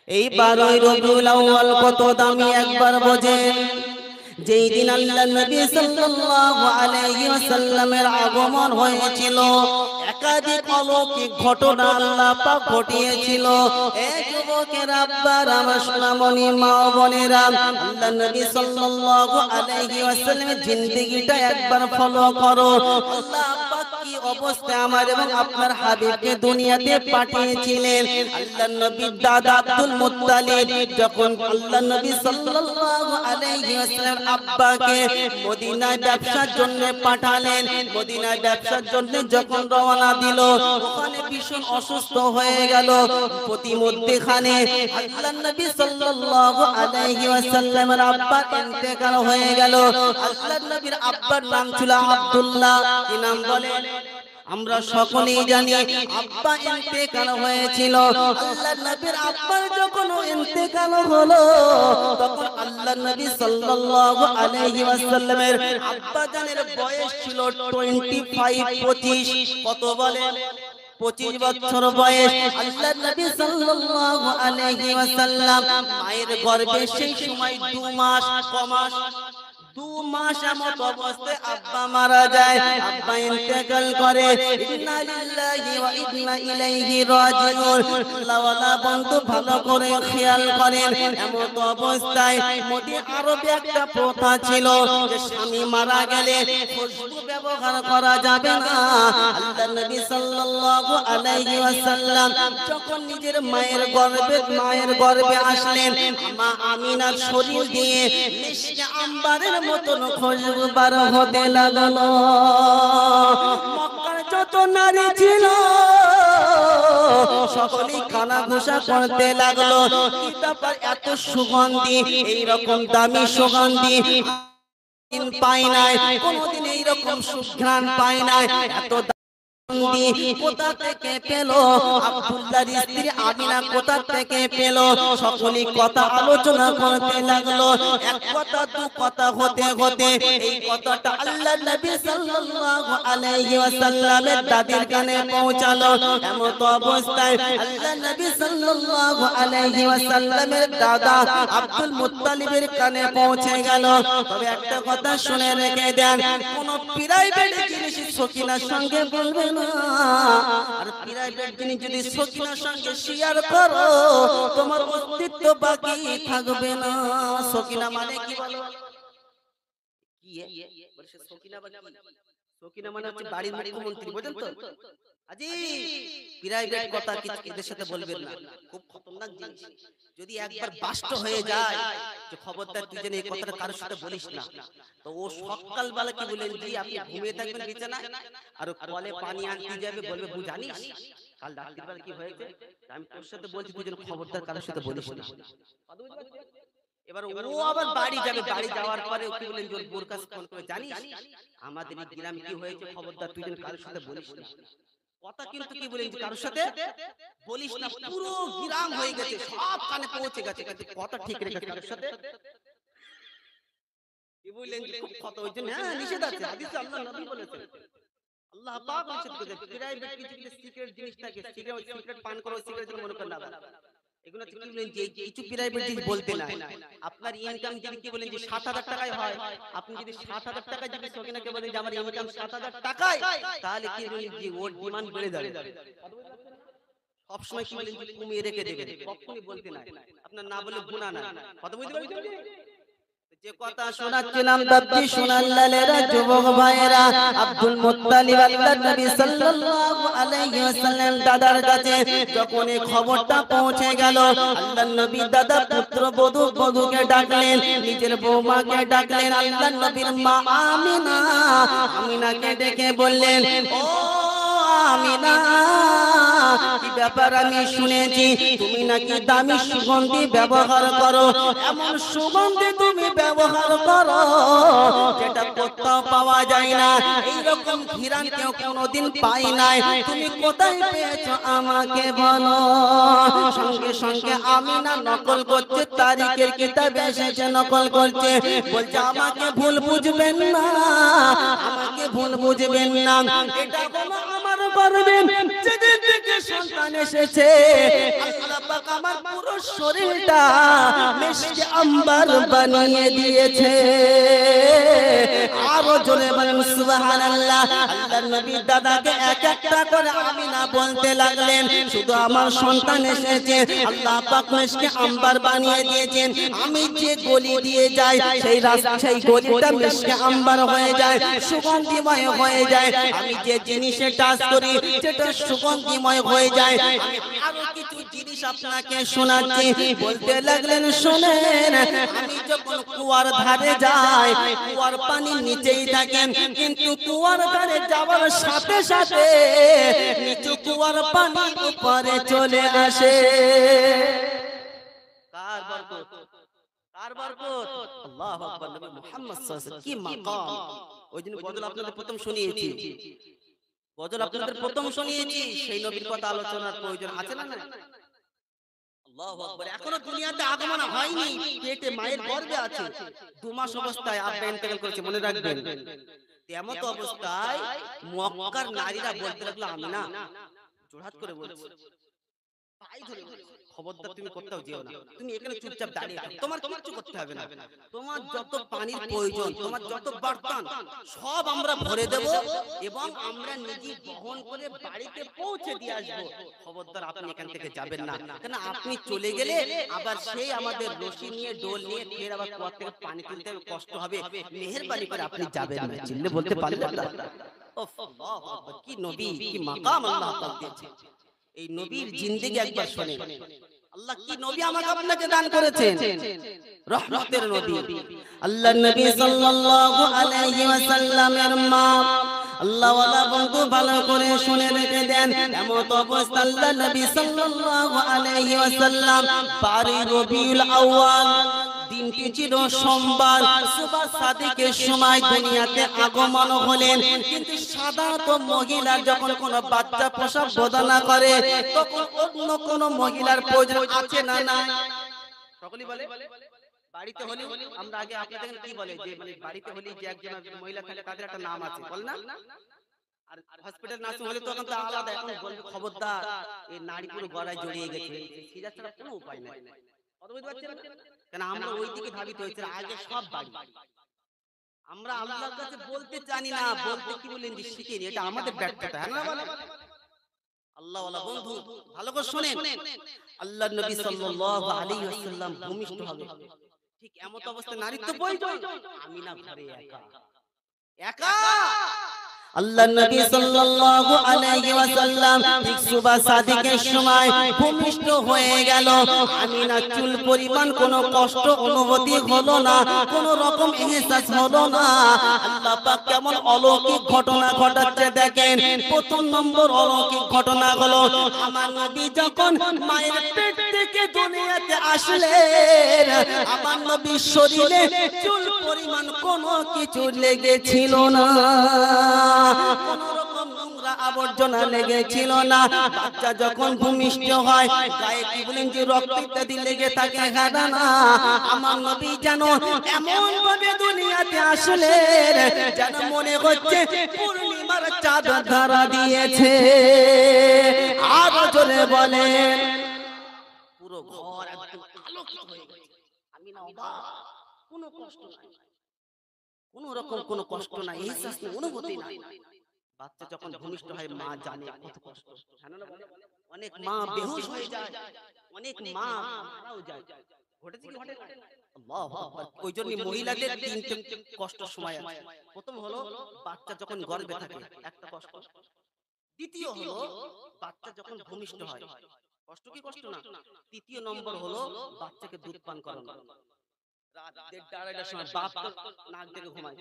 এই 12ই রবিউল আউয়াল কত দামি একবার বোঝেন। যেই দিন আল্লাহর নবী সাল্লাল্লাহু আলাইহি ওয়াসাল্লামের আগমন হয়েছিল, একাধিক অলৌকিক ঘটনা আল্লাহ পাক ঘটিয়েছিল। এই যুবকেরা, আব্বার আমার সোনামণি মা ও বোনেরা, আল্লাহর নবী সাল্লাল্লাহু আলাইহি ওয়াসাল্লামের জিন্দেগিটা একবার ফলো করো। আল্লাহ পাক কি অবস্থায় আমার এবং আপনার হাবিবকে দুনিয়াতে পাঠিয়েছিলেন। আল্লাহর নবীর দাদা আব্দুল মুত্তালিব যখন আল্লাহর নবী সাল্লাল্লাহু আলাইহি ওয়াসাল্লাম আব্বাকে মদিনায় ব্যবসার জন্য পাঠালেন। মদিনায় ব্যবসার জন্য যখন রওনা দিল, ওখানে ভীষণ অসুস্থ হয়ে গেল। প্রতিমধ্যেখানে আল্লাহর নবী সাল্লাল্লাহু আলাইহি ওয়াসাল্লামের আব্বা ইন্তেকাল হয়ে গেল। আল্লাহর নবীর আব্বার নাম ছিল আব্দুল্লাহ। কি নাম বলেন? আমরা সকলেই জানি আব্বা ইন্তেকাল হয়েছিল। আল্লাহর নবীর আব্বার যখন ইন্তেকাল হলো, তখন আল্লাহর নবী সাল্লাল্লাহু আলাইহি ওয়াসাল্লামের আব্বা জানের বয়স ছিল 25 কত বলেন? 25 বছর বয়স। আল্লাহর নবী সাল্লাল্লাহু আলাইহি ওয়াসাল্লাম মায়ের গর্ভে সেই সময় 2 মাস, 2 মাস এমত অবস্থায় আব্বা মারা যায়, আব্বা ইন্তেকাল করে। ইন্না লিল্লাহি ওয়া ইন্না ইলাইহি রাজিউন। আল্লাহওয়ালা বন্ধু ভালো করে খেয়াল করেন, এমত অবস্থায় মধ্যে আরবে একটা প্রথা ছিল যে স্বামী মারা গেলে খুশবু ব্যবহার করা যাবে না। আল্লাহর নবী সাল্লাল্লাহু আলাইহি ওয়াসাল্লাম যখন নিজের মায়ের গর্ভে আসলেন, মা আমিনার শরীর দিয়ে মিশকে আম্বারের মতন খুশবু বার হতে লাগলো। মক্কার যত নারী ছিল সকলেই কানাঘুষা করতে লাগলো। কি ব্যাপার, এত সুগন্ধি, এইরকম দামি সুগন্ধি পাই নাই, কোনদিন এইরকম সুঘ্রাণ পাই নাই। এত কোথা থেকে পেল? আব্দুল্লাহর স্ত্রী আমিনা কোথা থেকে পেল? সকলেই কথা আলোচনা করতে লাগলো। এক কথা, 2 কথা হতে হতে এই কথাটা আল্লাহর নবী সাল্লাল্লাহু আলাইহি ওয়াসাল্লামের দাদির কানে পৌঁছালো। এমত অবস্থায় আল্লাহর নবী সাল্লাল্লাহু আলাইহি ওয়াসাল্লামের দাদা আব্দুল মুত্তালিবের কানে পৌঁছে গেল। তবে একটা কথা শুনে রেখে দেন, কোন প্রাইভেট জিনিস সকিনার সঙ্গে বলবেন না। আর প্রাইভেট জিনিস যদি সকিনার সঙ্গে শেয়ার করো, তোমার অস্তিত্ব বাকি থাকবে না। সকিনা মানে কি বলো? কি বলছে সকিনা? সকিনা মানে হচ্ছে বাড়ির মুখ্যমন্ত্রী, বুঝেন তো? আজি প্রাইভেট কথা কিছু এদের সাথে বলবেন না, খুব খতরনাক জিনিস। যদি একবার বাস্ট হয়ে যায় যে খবরদার তুই যেন এই কথাটা কারোর সাথে বলিস না, তো ও সকালবেলা কি বলেন, জি আপনি ঘুমিয়ে থাকবেন বিছানায় আর কলে পানি আনতে যাবে, বলবে বু জানিস কাল রাত্রিবেলা কি হয়েছে, আমি তোর সাথে বলছি তুই যেন খবরদার কারোর সাথে বলিস না। এবার ও আবার বাড়ি যাবে, বাড়ি যাওয়ার পরে কি বলেন, জোর বোর কাছে ফোন করে, জানিস আমাদের এই গ্রামে কি হয়েছে, খবরদার তুই যেন কারোর সাথে বলিস না। কথা কিন্তু কি বলেন যে কারোর সাথে বলিস না। পুরো গ্রাম হয়ে গেছে, সব কানে পৌঁছে গেছে, কিন্তু কথা ঠিক রেখে কারোর সাথে কি বলেন যে খুব কথা হইছে না, নিষেধ আছে, হাদিসে আল্লাহ নবী বলেছেন, আল্লাহ পাক নিষেধ করেছেন। প্রাইভেট কিছু সিক্রেট জিনিস থাকে, সিক্রেট পান করো, সিক্রেট মনে করে না, এগুলো কি বলেন যে কিছু প্রাইভেট জিনিস বলতে না। আপনার ইনকাম যদি কি বলেন যে 7000 টাকায় হয়, আপনি যদি 7000 টাকা যদি সকিনাকে বলেন যে আমার ইনকাম 7000 টাকায়, তাহলে কি বলেন যে ওর ডিমান্ড বেড়ে যাবে। সব সময় কি বলেন যে কমিয়ে রেখে দেবেন, কখনোই বলতে না। আপনার না বলে গুনাহ না। কথা বুঝতে পারছেন? যে কথা শোনাচ্ছিলাম দাদি শোনাল্লালেরা, যুবক ভাইয়েরা, আব্দুল মুত্তালিব আল্লাহর নবী সাল্লাল্লাহু আলাইহি ওয়াসাল্লাম দাদার কাছে যখন এই খবরটা পৌঁছে গেল, আল্লাহর নবী দাদা পুত্র বধূকে ডাকলেন, নিজের বৌমাকে ডাকলেন। আল্লাহর নবীর মা আমিনাকে ডেকে বললেন, ও আমিনা, কি ব্যাপার, আমি শুনেছি তুমি নাকি দামি সুগন্ধি ব্যবহার করো। এমন সুগন্ধি তুমি ব্যবহার করো যেটা কোথাও পাওয়া যায় না, এইরকম ঘিরান কেউ কোনোদিন পাই নাই, তুমি কোথায় পেয়েছো আমাকে বলো। সঙ্গে সঙ্গে আমিনা নকল করছে, তারিখের কিতাবে এসেছে নকল করছে, বলছে আমাকে ভুল বুঝবেন না, আমাকে ভুল বুঝবেন না, এটা হলো আমার গর্বের যেদিন থেকে যে সন্তান এসেছে আল্লাহ পাক আমার পুরো শরীরটা মিষ্টি আম্বার বানিয়ে দিয়েছে। আরো জোরে বলেন সুবহানাল্লাহ। আল্লাহর নবী দাদাকে এক একটা করে আমিনা বলতে লাগলেন, শুধু আমার সন্তান এসেছে আল্লাহ পাক মিষ্টি আম্বার বানিয়ে দিয়েছেন। আমি যে গলি দিয়ে যাই সেই রাস্তা সেই গলিটা মিষ্টি আম্বার হয়ে যায়, সুগন্ধিময় হয়ে যায়। আমি যে জিনিসে টাচ করি সেটা সুগন্ধিময় হয়ে যায়। আমি আরো কিছু জিনিস আপনাকে শোনাচ্ছি। বলতে লাগলেন শোনেন, আমি যখন কুয়ার ধারে যাই কুয়ার পানি নিচেই থাকেন, কিন্তু কুয়ার ধারে যাওয়ার সাথে সাথে নিচু কুয়ার পানি উপরে চলে আসে। কার বরকত, কার বরকত? আল্লাহু আকবার। নবী মুহাম্মদ সাল্লাল্লাহু আলাইহি ওয়াসাল্লাম কি মাকাম। ওইদিন গজল আপনাদের প্রথম শুনিয়েছি, গজল আপনাদের প্রথম শুনিয়েছি। সেই নবীর কথা আলোচনার প্রয়োজন আছে না? না, আল্লাহু আকবার। এখনো দুনিয়াতে আগমন হয়নি, পেটে মায়ের গর্ভে আছে, 2 মাস অবস্থায় আব্বা ইন্তেকাল করেছে, মনে রাখবেন। তেমত অবস্থায় মক্কার নারীরা বলতে লাগলো আমিনা, জোড়হাত করে বলছে, পাই ধরে বলছে, খবরদার তুমি কোথাও যেও না, তুমি এখানে চুপচাপ দাঁড়িয়ে থাকো, তোমার কিচ্ছু করতে হবে না। তোমার যত পানির প্রয়োজন, তোমার যত বর্তন সব আমরা ভরে দেব এবং আমরা নিজে বহন করে বাড়িতে পৌঁছে দিয়ে আসবো। খবরদার আপনি এখান থেকে যাবেন না, কেন আপনি চলে গেলে আবার সেই আমাদের রশি নিয়ে ডোল নিয়ে ফের আবার কুয়া থেকে পানি তুলতে কষ্ট হবে। মেহেরবানি করে আপনি যাবেন না। চিল্লে বলতে পারলেন না? ওফ, আল্লাহু আকবার। কি নবী, কি মাকাম আল্লাহ পাক দিয়েছে। এই নবীর জিন্দেগি একবার শুনেন। আল্লাহ কি নবী আমাকে আপনাকে দান করেছেন, রহমতের নবী। আল্লাহর নবী সাল্লাল্লাহু আলাইহি ওয়াসাল্লামের মা, আল্লাহ ওয়ালা বন্ধু ভালো করে শুনে রেখে দেন। এমত অবস্থা আল্লাহর নবী সাল্লাল্লাহু আলাইহি ওয়াসাল্লাম 12 রবিউল আউয়াল দিনটি ছিল সোমবার, সুবহ সাদিকের সময় দুনিয়াতে আগমন হলেন। কিন্তু সাধারণত মহিলা যখন কোনো বাচ্চা প্রসব বেদনা করে তখন অন্য কোন মহিলার প্রয়োজন আছে না? না, সকলেই বলে বাড়িতে হলে আমরা আগে আপনাদের কি বলে যে মানে বাড়িতে হলে যে একজন মহিলা থাকে তাদের একটা নাম আছে, বল না? আর হসপিটাল নার্সিং হলে তো এখন তো আলাদা, এখন বলবে খবরদার এই নারী পুরো গলায় জড়িয়ে গেছে, সিজার ছাড়া কোনো উপায় নাই। কত বুঝতে পারছেন? কেন আমরা ওই দিকে ধাবিত হয়েছে, আগে সব বাড়ি। আমরা আল্লাহর কাছে বলতে জানি না, বলতে কি বলেন যে শিখিনি, এটা আমাদের ব্যর্থতা, হ্যাঁ না বলেন? আল্লাহ ওয়ালা বন্ধু ভালো করে শুনেন, আল্লাহর নবী সাল্লাল্লাহু আলাইহি ওয়াসাল্লাম ভূমিষ্ঠ হবে। ঠিক এমন অবস্থায় নারীত্ব প্রয়োজন। আমিনা ঘরে একা একা। আল্লাহর নবী সাল্লাল্লাহু আলাইহি ওয়াসাল্লাম ঠিক সুবহ সাদিকের সময় ভূমিষ্ঠ হয়ে গেল। আমিনা চুল পরিমাণ কোনো কষ্ট অনুভূতি হলো না, কোনো রকম ইহসাস হলো না। আল্লাহ পাক কেমন অলৌকিক ঘটনা ঘটাচ্ছে দেখেন। প্রথম নম্বর অলৌকিক ঘটনা হলো আমার নবী যখন মায়ের পেট থেকে দুনিয়াতে আসলেন, আমার নবীর শরীরে চুল পরিমাণ কোনো কিছু লেগেছিল না, কোনো রকম নোংরা আবর্জনা লেগেছিল না। বাচ্চা যখন ভূমিষ্ঠ হয় গায়ে কি বলেন যে রক্ত ইত্যাদি লেগে থাকে, হ্যাঁ না? আমার নবী যেন এমন ভাবে দুনিয়াতে আসলেন যেন মনে হচ্ছে পূর্ণিমার চাঁদ ধরা দিয়েছে। আরো জোরে বলেন, পুরো ঘর একদম আলোকিত হয়ে গেছে। আমি না অবাক, কোনো কষ্ট নাই, কোনো রকম কোনো কষ্ট নাই, ইহসাস নেই, অনুভূতি নাই। বাচ্চা যখন ভূমিষ্ঠ হয় মা জানে কত কষ্ট, অনেক মা বেহুশ হয়ে যায়, অনেক মা মারাও যায়। ঘটেছে কি ঘটে? আল্লাহু আকবার। ওই জন্য মহিলাদের তিনটে কষ্ট সময় আছে। প্রথম হলো বাচ্চা যখন গর্ভে থাকে একটা কষ্ট, দ্বিতীয় হলো বাচ্চা যখন ভূমিষ্ঠ হয়, কষ্ট কি কষ্ট না? তৃতীয় নম্বর হলো বাচ্চাকে দুধ পান করানো। রাত 1:30-2:30টার সময় বাপ তো নাক ডেকে ঘুমায়,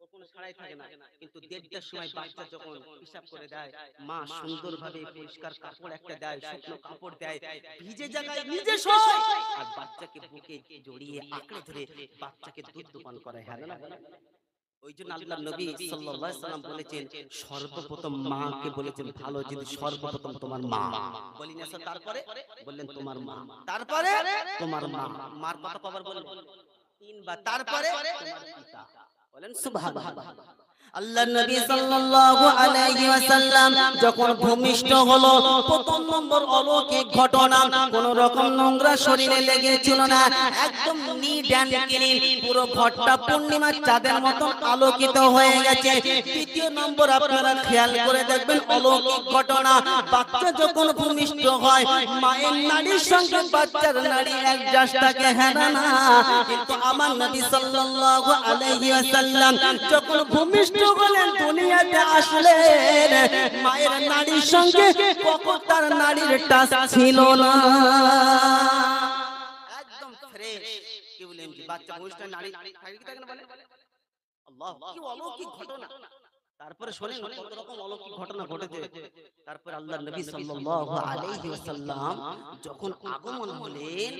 ও কোনো ছাড়াই থাকে না, কিন্তু 1:30টার সময় বাচ্চা যখন পিশাব করে দেয় মা সুন্দরভাবে পরিষ্কার কাপড় একটা দেয়, শুকনো কাপড় দেয়, ভিজে জায়গায় নিজে শোয় আর বাচ্চাকে বুকে জড়িয়ে আঁকড়ে ধরে বাচ্চাকে দুধ পান করায়, হ্যাঁ না? ওই জন্য আল্লাহর নবী সাল্লাল্লাহু আলাইহি সাল্লাম বলেছেন সর্বপ্রথম মাকে বলেছেন ভালো জিনিস, সর্বপ্রথম তোমার মা। বলি না স্যার? তারপরে বললেন তোমার মা, তারপরে তোমার মা। মার কথা কবার বললেন? 3 বার। তারপরে তোমার পিতা। বলেন সুবহানাল্লাহ। আল্লাহ নবী সাল্লাল্লাহু আলাইহি ওয়াসাল্লাম যখন ভূমিষ্ঠ হলো, প্রথম নম্বর অলৌকিক ঘটনা, কোন রকম নোংরা শরীরে লেগেছিল না, একদম নিট অ্যান্ড ক্লিন, পুরো ঘরটা পূর্ণিমার চাঁদের মতন আলোকিত হয়ে গেছে। দ্বিতীয় নম্বর আপনারা খেয়াল করে দেখবেন অলৌকিক ঘটনা, বাচ্চা যখন ভূমিষ্ঠ হয় মায়ের নাড়ির সঙ্গে বাচ্চার নাড়ি অ্যাডজাস্ট থাকে, হ্যাঁ না? কিন্তু আমার নবী সাল্লাল্লাহু আলাইহি ওয়াসাল্লাম যখন ভূমিষ্ঠ হলেন, দুনিয়াতে আসলেন, মায়ের নাড়ির সঙ্গে কখন তার নাড়ির টাচ ছিল না, একদম ফ্রেশ। কি বলেন কি বাচ্চা ভূমিষ্ঠ নাড়ি থাকে না বলে? আল্লাহ, কি অলৌকিক ঘটনা! তারপরে শোনেন কত রকম অলৌকিক ঘটনা ঘটেছে। তারপর আল্লাহর নবী সাল্লাল্লাহু আলাইহি ওয়াসাল্লাম যখন আগমন হলেন,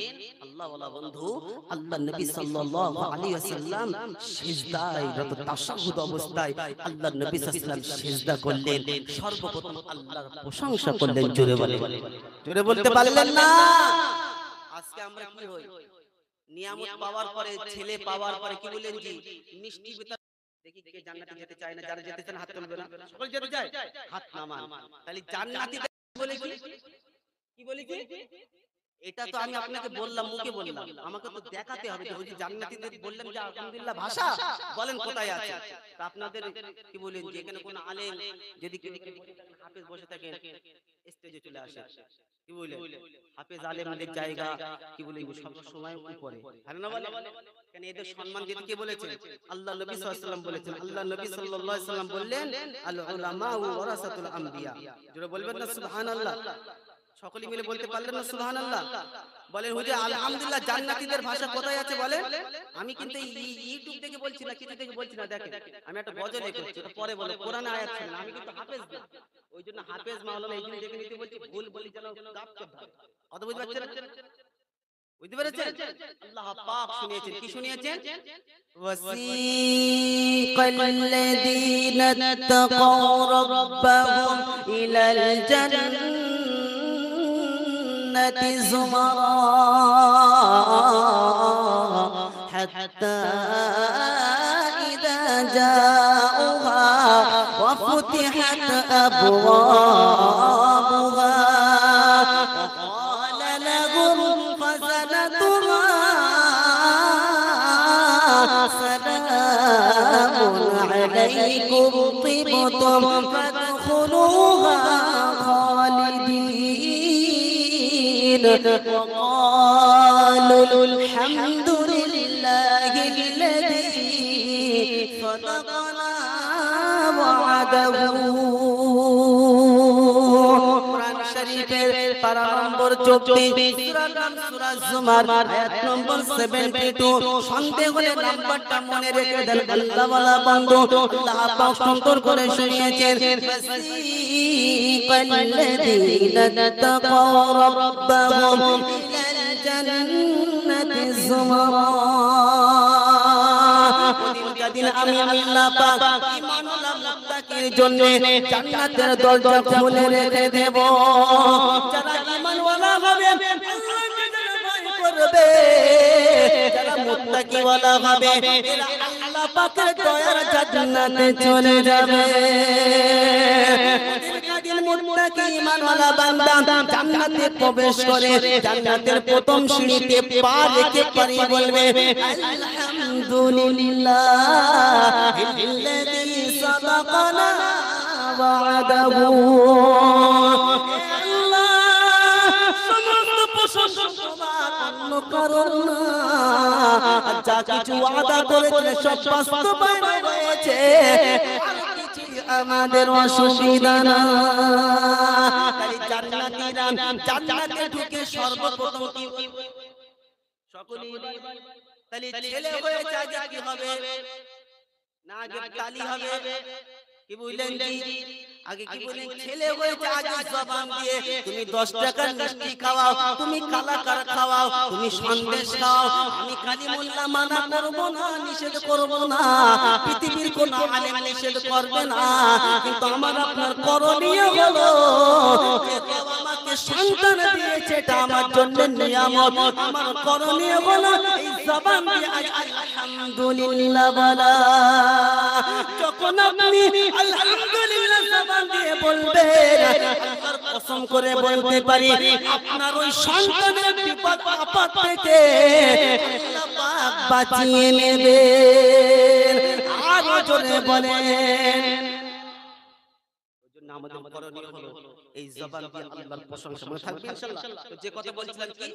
আল্লাহ ওয়ালা বন্ধু, আল্লাহর নবী সাল্লাল্লাহু আলাইহি ওয়াসাল্লাম সিজদায় রত তাশাহুদ অবস্থায় আল্লাহর নবী সাল্লাল্লাহু আলাইহি ওয়াসাল্লাম সিজদা করলেন, সর্বপ্রথম আল্লাহর প্রশংসা করলেন। জোরে বলেন, জোরে বলতে পারলেন না? আজকে আমরা কি হই, নিয়ামত পাওয়ার পরে, ছেলে পাওয়ার পরে কি বলেন জি, মিষ্টি দেখি কে জান্নাতে যেতে চায় না, যারা যেতে চান হাত তুলবেন। সকল যেতে চায় হাত নামান। তাহলে জান্নাতি বলে কি বলি কি? এটা তো আমি আপনাকে বললাম, মুখে বললাম, আমাকে তো দেখাতে হবে যে ওই যে জান্নাতীদের বললেন যে আলহামদুলিল্লাহ ভাষা বলেন কোথায় আছে। তা আপনাদের কি বলেন যে এখানে কোন আলেম যদি হাফেজ বসে থাকে স্টেজে চলে আসে, কি বলেন হাফেজ আলেমদের জায়গা কি বলেন সব সময় উপরে, ভালো না বলে? কেন এদের সম্মান দিতে কে বলেছেন? আল্লাহ নবী সাল্লাল্লাহু আলাইহি ওয়াসাল্লাম বলেছেন। আল্লাহ নবী সাল্লাল্লাহু আলাইহি ওয়াসাল্লাম বললেন আল উলামা ওয়ারাসাতুল আমবিয়া। জোরে বলবেন না সুবহানাল্লাহ? সকলে মিলে বলতে পারলেন না সুবহানাল্লাহ? বলেন হুজুর আলহামদুলিল্লাহ জান্নাতীদের ভাষা কোথায় আছে বলেন? আমি কিন্তু ইউটিউব থেকে বলছি না, কিছু থেকে বলছি না, দেখেন আমি একটা গজলে করছি, এটা পরে বলে কোরআনে আয়াত শুনেন, আমি কিন্তু হাফেজ না, ওইজন্য হাফেজ মাওলানা এই জিনিস দেখে নিতে বলছি, ভুল বলি যেন গাপকে ভাবে। কত বুঝতে পারছেন? বুঝতে পেরেছেন? আল্লাহ পাক শুনিয়েছেন, কি শুনিয়েছেন? ওয়াসিকাল্লাযীনা তাকাউ রাব্বাহুম ইলাল জান্নাতি যুমারা হাত্তা ইযা জাউহা ওয়া ফুতিহাত আবওয়াবুহা عليكم طبتم فادخلوها خالدين وقالوا الحمد لله الذي صدقنا وعده। কুরআন শরীফের পারা নম্বর 24 সূরা নাম সূরা জুমার আয়াত নম্বর 72। সন্দেহ হলে নাম্বারটা মনে রেখে দেন। আল্লাহ ওয়ালা বান্দা আল্লাহ পাক সুন্দর করে শুনিয়েছেন ওয়াসিকাল্লাযীনা তাকাউ রাব্বাহুম ইলাল জান্নাতি যুমারা। দিন আমি আল্লাহ পাক ঈমানওয়ালা মুত্তাকির জন্য জান্নাতের দরজা খুলে রেখে দেব। যারা ঈমানওয়ালা হবে আল্লাহকে যারা ভয় করবে, যারা মুত্তাকিওয়ালা হবে এরা আল্লাহ পাকের দয়ার জান্নাতে চলে যাবে। দিন মুত্তাকি ঈমানওয়ালা বান্দা জান্নাতে প্রবেশ করে জান্নাতের প্রথম সিঁড়িতে পা রেখে পারি বলবে আলহামদুলিল্লাহ الذي صدقنا وعده। সমস্ত প্রশংসা অন্য কারণ না, যা কিছু ওয়াদা করেছে সব বাস্তবায়ন হয়েছে, আমাদের অসুবিধা না। জান্নাতীরা জান্নাতে ঢুকে সর্বপ্রথম কি সকলেই তাহলে ছেলে হয়েছে আগে কি হবে না, আগে তালি হবে? কি বললেন জি? আগে কি বলেন? ছেলে হয়েছে আগে জবান দিয়ে তুমি 10 টাকার মিষ্টি খাওয়াও, তুমি কালাকার খাওয়াও, তুমি সন্দেশ খাও, আমি কালিমুল্লাহ মানা করব না, নিষেধ করব না, পৃথিবীর কোন আলেম নিষেধ করবে না, কিন্তু আমার আপনার করণীয় হলো যে আমাকে সন্তান দিয়েছে, এটা আমার জন্য নিয়ামত, আমার করণীয় হলো এই জবান দিয়ে আলহামদুলিল্লাহ বলা। যখন আপনি আলহামদুলিল্লাহ জবান দিয়ে বলবেন, আল্লাহর কসম করে বলতে পারি আপনার ওই সন্তানের বিপদ আপদ থেকে আল্লাহ পাক বাঁচিয়ে নেবেন। আরো জোরে বলেন। আমাদের করণীয় হলো এই জবান দিয়ে আল্লাহর প্রশংসা মনে থাকবে ইনশাআল্লাহ। তো যে কথা বলছিলাম কি,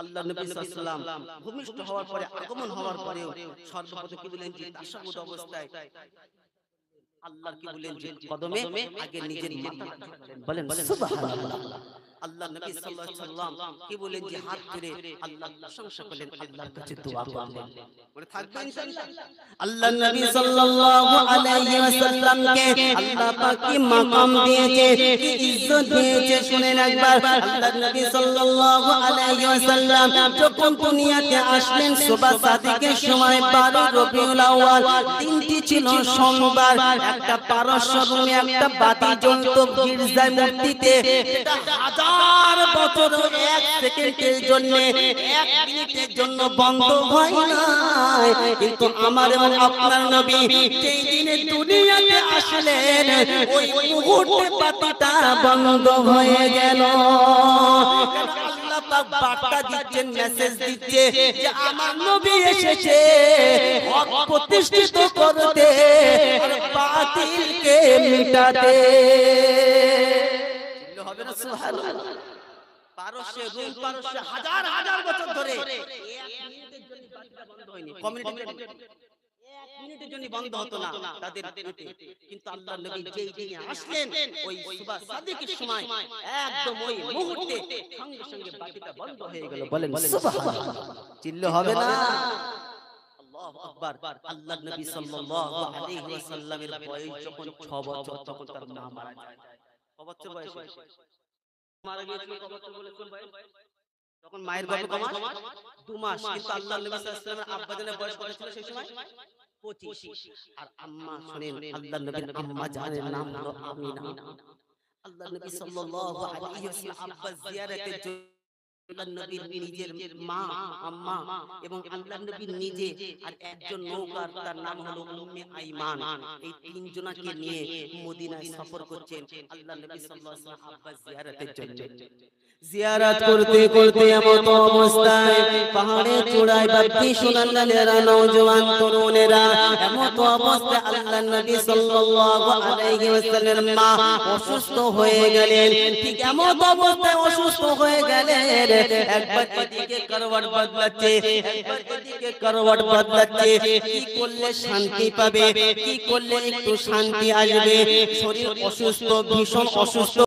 আল্লাহ নবী সাল্লাল্লাহু আলাইহি ওয়াসাল্লাম ভূমিষ্ঠ হওয়ার পরে, আগমন হওয়ার পরেও সর্বপ্রথম কি বলেন যে তাশাহুদ অবস্থায় আল্লাহর কি বলেন যে কদমে আগে নিজের মাথা বলেন সুবহানাল্লাহ। আল্লাহ নবী সাল্লাল্লাহু আলাইহি ওয়াসাল্লাম কি বলেন যে হাত ধরে আল্লাহর প্রশংসা করলেন, আল্লাহর কাছে দোয়া করলেন। মনে থাকবে ইনশাআল্লাহ। আল্লাহ নবী সাল্লাল্লাহু আলাইহি ওয়াসাল্লামকে আল্লাহ পাক কি মাকাম দিয়েছে, কি ইজ্জত দিয়েছে শুনেন একবার। আল্লাহ নবী সাল্লাল্লাহু আলাইহি ওয়াসাল্লাম যখন দুনিয়াতে আসলেন সুবহ সাদিকের সময় 12 রবিউল আউয়াল, দিনটি ছিল সোমবার। একটা পারস্য রুমে একটা বাতি জ্বলতো গির্জার মূর্তিতে, এটা হাজার বছর 1 সেকেন্ডের জন্য 1 মিনিটের জন্য বন্ধ হয় না। কিন্তু আমার এবং আপনার নবী যেই দিনে দুনিয়াতে আসলেন, ওই মুহূর্তে বাতিটা বন্ধ হয়ে গেল। আল্লাহ পাক বার্তা দিচ্ছেন, মেসেজ দিচ্ছে যে আমার নবী এসেছে হক প্রতিষ্ঠিত করতে আর বাতিলকে মিটাতে। হবে না সুবহানাল্লাহ। পারস্যে, রোম পারস্যে হাজার হাজার বছর ধরে 1 মিনিটের জন্য বাতিটা বন্ধ হয়নি। কমিউনিটি 1 মিনিটের জন্য বন্ধ হতো না তাদের। কিন্তু আল্লাহর নবী যেই দিনে আসলেন ওই সুবহ সাদিকের সময় একদম ওই মুহূর্তে সঙ্গে সঙ্গে বাতিটা বন্ধ হয়ে গেল। বলেন সুবহানাল্লাহ। চিল্লা হবে না? আল্লাহু আকবার। আল্লাহর নবী সাল্লাল্লাহু আলাইহি ওয়াসাল্লামের বয়স যখন 6 বছর, তখন তার মা মারা যায়। কত বছর বয়সে মারা গিয়েছিল? কত বছর বলেছেন ভাই? তখন মায়ের গর্ভে 2 মাস। কিন্তু আল্লাহর নবী সাল্লাল্লাহু আলাইহি ওয়াসাল্লামের আব্বাজানের বয়স কত ছিল সেই সময়? 25। আর আম্মা শুনেন, আল্লাহর নবীর আম্মা জানের নাম হলো আমিনা। আল্লাহর নবী সাল্লাল্লাহু আলাইহি ওয়াসাল্লাম আব্বা জিয়ারতের জন্য আল্লাহর নবীর নিজের মা, আম্মা এবং আল্লাহর নবীর নিজে আর একজন নৌকার, তার নাম হলো উম্মে আইমান, এই 3 জনকে নিয়ে মদিনায় সফর করছেন আল্লাহর নবী সাল্লাল্লাহু আলাইহি ওয়াসাল্লাম আব্বা জিয়ারতের জন্য। জিয়ারত করতে করতে এমত অবস্থায় পাহাড়ে চূড়ায় বাপ্পি সোনালীরা নওজওয়ান তরুণেরা এমত অবস্থায় আল্লাহর নবী সাল্লাল্লাহু আলাইহি ওয়াসাল্লামের মা অসুস্থ হয়ে গেলেন। ঠিক এমত অবস্থায় অসুস্থ হয়ে গেলেন, একবার এদিকে করওয়াট বদলাচ্ছে, একবার এদিকে করওয়াট বদলাচ্ছে। কি করলে শান্তি পাবে, কি করলে একটু শান্তি আসবে? শরীর অসুস্থ, ভীষণ অসুস্থ।